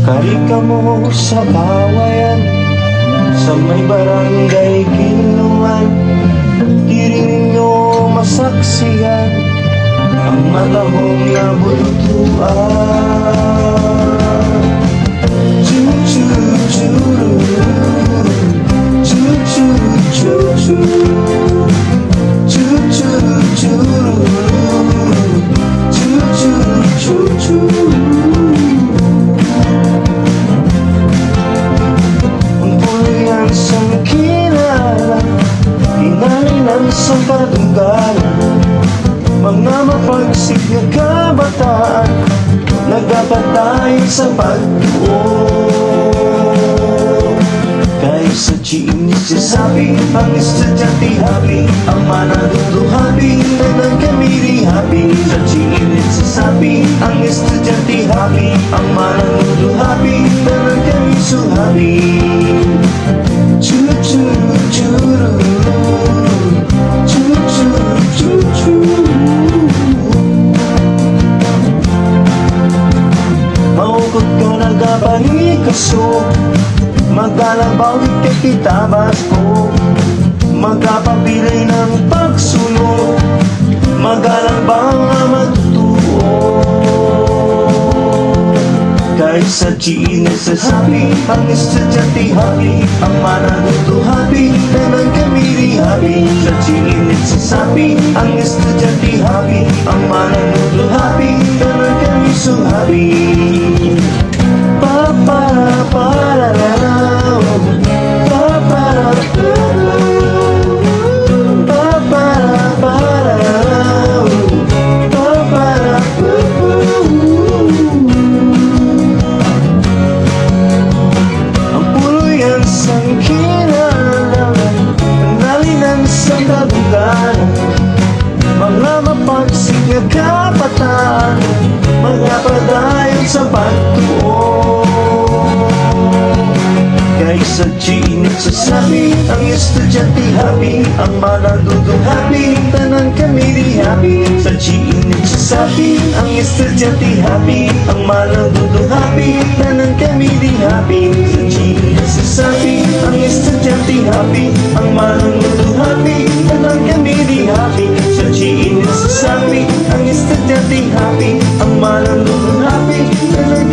Karika mo sa bawayan, sa may barangay Kiluan, diri ninyo masaksiyan ang matahong na bultuan. Chu-chu-churu, chu-chu-chu-chu, chu-chu-churu, chu-chu-chu-chu. Sa kadunggalan, mga mapagsik na kabataan, nagpapatayin sa pagtuon. Kahit sa chinis sasabi, ang estudyante happy, ang manadudo happy, nanan kami di happy. Sa chinis sasabi, ang estudyante happy, ang manadudo happy, nanan kami so happy. Chu-chu-churu, maukot ka nagabahikaso, magalabaw ikay kitabas ko, magkapabilay ng pagsunod, magalabaw nga matutuo. Kahit sa chinis sasabi, ang estudyante happy, ang manadudo happy, naman kami di happy. Sa chinis sasabi, ang estudyante happy, ang manadudo happy, naman kami so happy. Pa-para-para-ra-ra, pa-para-para-ra, pa-para-para-ra, pa-para-para-ra. Sang kinalaman, nalinan sa kadunggalan, mga mapagsik na kabataan, mga padayon sa pagtuon. Kahit sa chinis sasabi, ang estudyante happy, ang manadudo happy, tanan kami di happy. Sa chinis sasabi, ang estudyante happy, ang manadudo happy, tanan kami di happy. Sa chinis sasabi, ang estudyante happy, ang manadudo happy, tanan kami di happy. Sa chinis sasabi, ang estudyante happy, ang manadudo happy, tanan